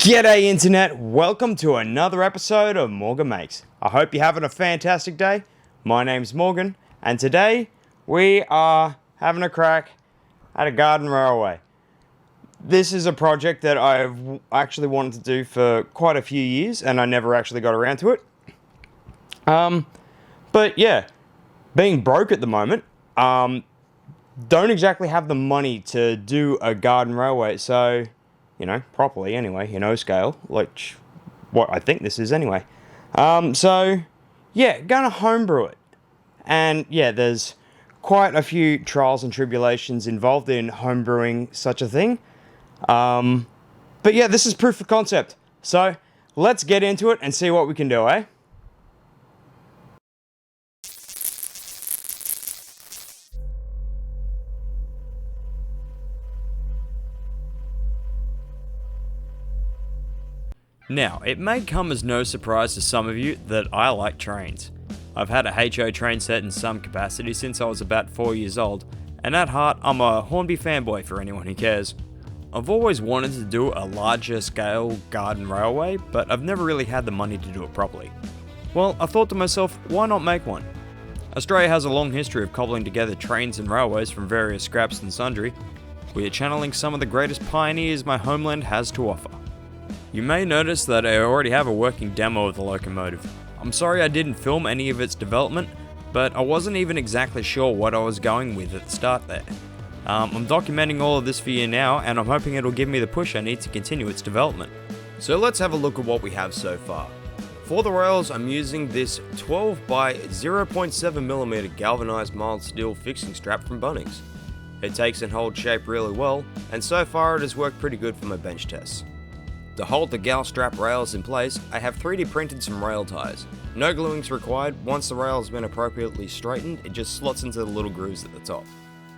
G'day internet, welcome to another episode of Morgan Makes. I hope you're having a fantastic day. My name's Morgan, and today we are having a crack at a garden railway. This is a project that I've actually wanted to do for quite a few years, and I never actually got around to it. But yeah, being broke at the moment, don't exactly have the money to do a garden railway, so properly anyway, scale, like what I think this is anyway. So yeah, gonna homebrew it. And yeah, there's quite a few trials and tribulations involved in homebrewing such a thing. But yeah, this is proof of concept. So let's get into it and see what we can do, eh? Now, it may come as no surprise to some of you that I like trains. I've had a HO train set in some capacity since I was about 4 years old, and at heart, I'm a Hornby fanboy for anyone who cares. I've always wanted to do a larger scale garden railway, but I've never really had the money to do it properly. Well, I thought to myself, why not make one? Australia has a long history of cobbling together trains and railways from various scraps and sundry. We are channeling some of the greatest pioneers my homeland has to offer. You may notice that I already have a working demo of the locomotive. I'm sorry I didn't film any of its development, but I wasn't even exactly sure what I was going with at the start there. I'm documenting all of this for you now, and I'm hoping it'll give me the push I need to continue its development. So let's have a look at what we have so far. For the rails, I'm using this 12 by 0.7mm galvanized mild steel fixing strap from Bunnings. It takes and holds shape really well, and so far it has worked pretty good for my bench tests. To hold the gal strap rails in place, I have 3D printed some rail ties. No gluing's required. Once the rail has been appropriately straightened, it just slots into the little grooves at the top.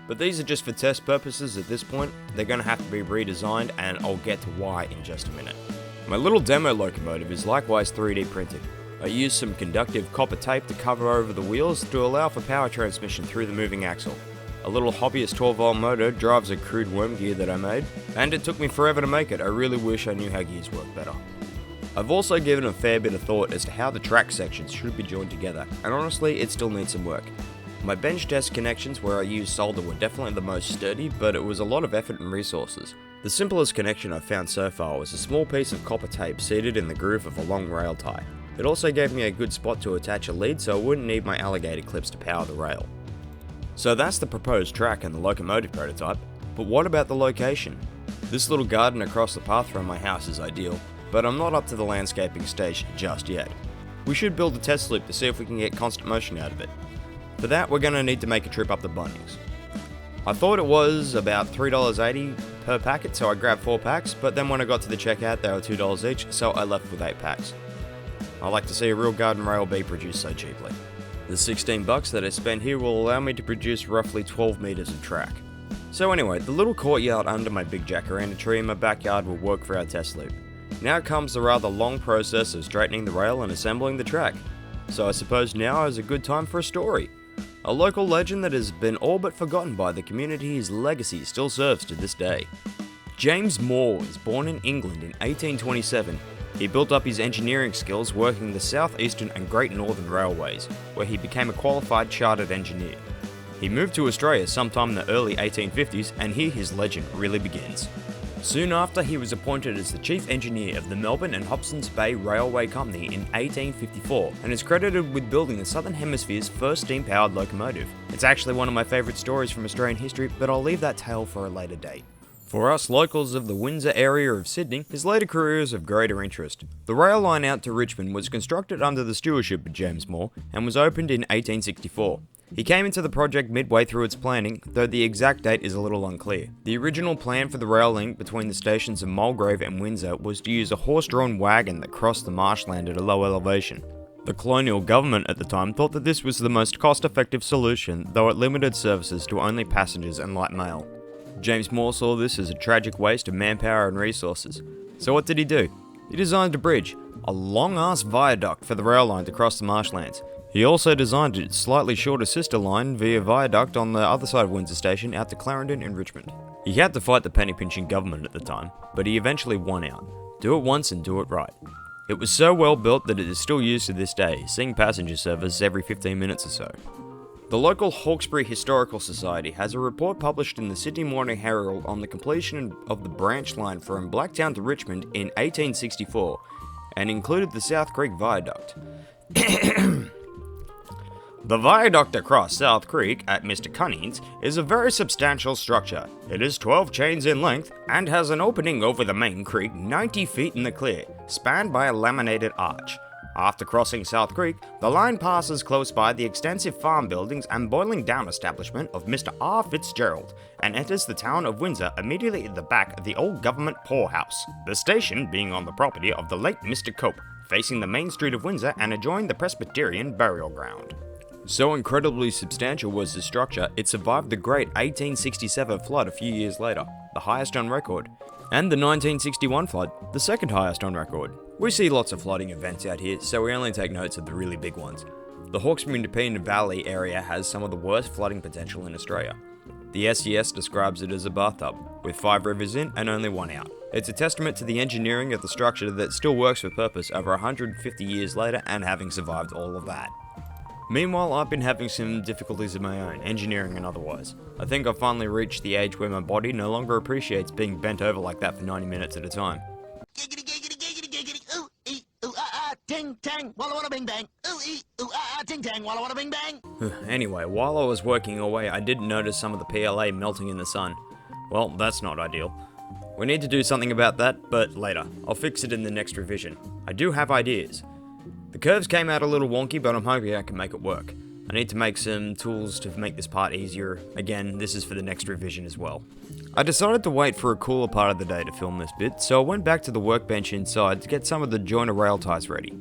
But these are just for test purposes at this point. They're going to have to be redesigned, and I'll get to why in just a minute. My little demo locomotive is likewise 3D printed. I used some conductive copper tape to cover over the wheels to allow for power transmission through the moving axle. A little hobbyist 12-volt motor drives a crude worm gear that I made, and it took me forever to make it. I really wish I knew how gears work better. I've also given a fair bit of thought as to how the track sections should be joined together, and honestly, it still needs some work. My bench test connections where I used solder were definitely the most sturdy, but it was a lot of effort and resources. The simplest connection I've found so far was a small piece of copper tape seated in the groove of a long rail tie. It also gave me a good spot to attach a lead so I wouldn't need my alligator clips to power the rail. So that's the proposed track and the locomotive prototype, but what about the location? This little garden across the path from my house is ideal, but I'm not up to the landscaping stage just yet. We should build a test loop to see if we can get constant motion out of it. For that, we're going to need to make a trip up the Bunnings. I thought it was about $3.80 per packet, so I grabbed 4 packs, but then when I got to the checkout, they were $2 each, so I left with 8 packs. I like to see a real garden rail be produced so cheaply. The $16 that I spent here will allow me to produce roughly 12 meters of track. So anyway, the little courtyard under my big jacaranda tree in my backyard will work for our test loop. Now comes the rather long process of straightening the rail and assembling the track. So I suppose now is a good time for a story. A local legend that has been all but forgotten by the community, his legacy still serves to this day. James Moore was born in England in 1827. He built up his engineering skills working the South Eastern and Great Northern Railways, where he became a qualified chartered engineer. He moved to Australia sometime in the early 1850s, and here his legend really begins. Soon after, he was appointed as the chief engineer of the Melbourne and Hobsons Bay Railway Company in 1854, and is credited with building the Southern Hemisphere's first steam-powered locomotive. It's actually one of my favourite stories from Australian history, but I'll leave that tale for a later date. For us locals of the Windsor area of Sydney, his later career is of greater interest. The rail line out to Richmond was constructed under the stewardship of James Moore and was opened in 1864. He came into the project midway through its planning, though the exact date is a little unclear. The original plan for the rail link between the stations of Mulgrave and Windsor was to use a horse-drawn wagon that crossed the marshland at a low elevation. The colonial government at the time thought that this was the most cost-effective solution, though it limited services to only passengers and light mail. James Moore saw this as a tragic waste of manpower and resources. So what did he do? He designed a bridge, a long-ass viaduct for the rail line to cross the marshlands. He also designed its slightly shorter sister line via viaduct on the other side of Windsor Station out to Clarendon and Richmond. He had to fight the penny-pinching government at the time, but he eventually won out. Do it once and do it right. It was so well built that it is still used to this day, seeing passenger service every 15 minutes or so. The local Hawkesbury Historical Society has a report published in the Sydney Morning Herald on the completion of the branch line from Blacktown to Richmond in 1864, and included the South Creek Viaduct. The viaduct across South Creek at Mr. Cunning's is a very substantial structure. It is 12 chains in length and has an opening over the main creek 90 feet in the clear, spanned by a laminated arch. After crossing South Creek, the line passes close by the extensive farm buildings and boiling down establishment of Mr. R. Fitzgerald, and enters the town of Windsor immediately at the back of the old government poorhouse, the station being on the property of the late Mr. Cope, facing the main street of Windsor and adjoining the Presbyterian burial ground. So incredibly substantial was the structure, it survived the great 1867 flood a few years later, the highest on record, and the 1961 flood, the second highest on record. We see lots of flooding events out here, so we only take notes of the really big ones. The Hawkesbury Independent Valley area has some of the worst flooding potential in Australia. The SCS describes it as a bathtub, with 5 rivers in and only 1 out. It's a testament to the engineering of the structure that still works for purpose over 150 years later and having survived all of that. Meanwhile, I've been having some difficulties of my own, engineering and otherwise. I think I've finally reached the age where my body no longer appreciates being bent over like that for 90 minutes at a time. Giggity, giggity, giggity, giggity, ooh, ee, ooh, ah, ah, ting, tang, walla, walla, bing, bang, ooh, ee, ooh, ah, ah, ting, tang, walla, walla, bing, bang. Anyway, while I was working away, I did notice some of the PLA melting in the sun. Well, that's not ideal. We need to do something about that, but later. I'll fix it in the next revision. I do have ideas. The curves came out a little wonky, but I'm hoping I can make it work. I need to make some tools to make this part easier. Again, this is for the next revision as well. I decided to wait for a cooler part of the day to film this bit, so I went back to the workbench inside to get some of the joiner rail ties ready.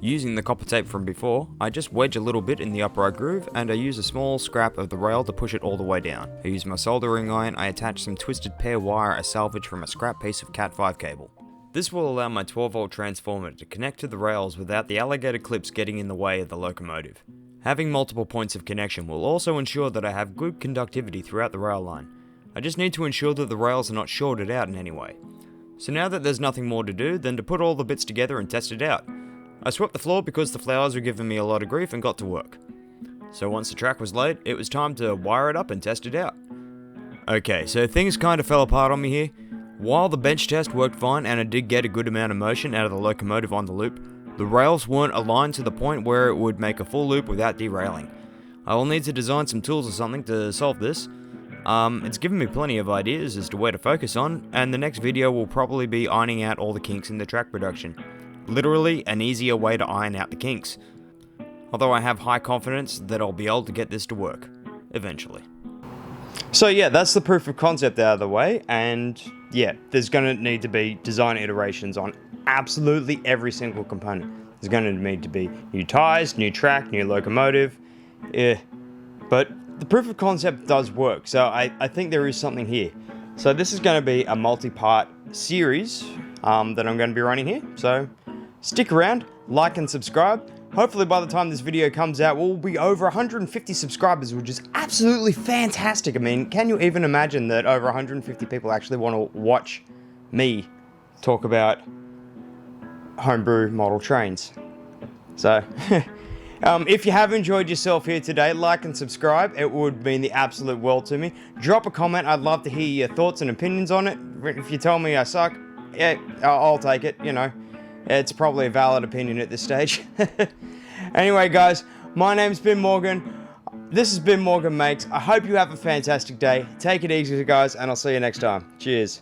Using the copper tape from before, I just wedge a little bit in the upright groove, and I use a small scrap of the rail to push it all the way down. I use my soldering iron, I attach some twisted pair wire I salvaged from a scrap piece of Cat 5 cable. This will allow my 12-volt transformer to connect to the rails without the alligator clips getting in the way of the locomotive. Having multiple points of connection will also ensure that I have good conductivity throughout the rail line. I just need to ensure that the rails are not shorted out in any way. So now that there's nothing more to do than to put all the bits together and test it out. I swept the floor because the flowers were giving me a lot of grief and got to work. So once the track was laid, it was time to wire it up and test it out. Okay, so things kind of fell apart on me here. While the bench test worked fine and I did get a good amount of motion out of the locomotive on the loop, the rails weren't aligned to the point where it would make a full loop without derailing. I will need to design some tools or something to solve this. It's given me plenty of ideas as to where to focus on, and the next video will probably be ironing out all the kinks in the track production. Literally an easier way to iron out the kinks. Although I have high confidence that I'll be able to get this to work. Eventually. So yeah, that's the proof of concept out of the way, and yeah, there's going to need to be design iterations on absolutely every single component. There's going to need to be new tires, new track, new locomotive, but the proof of concept does work, so I think there is something here. So this is going to be a multi-part series that I'm going to be running here, so stick around, like and subscribe. Hopefully by the time this video comes out, we'll be over 150 subscribers, which is absolutely fantastic. I mean, can you even imagine that over 150 people actually want to watch me talk about homebrew model trains? So, if you have enjoyed yourself here today, like and subscribe. It would mean the absolute world to me. Drop a comment. I'd love to hear your thoughts and opinions on it. If you tell me I suck, yeah, I'll take it, you know. It's probably a valid opinion at this stage. Anyway, guys, my name's Ben Morgan. This has been Morgan Makes. I hope you have a fantastic day. Take it easy, guys, and I'll see you next time. Cheers.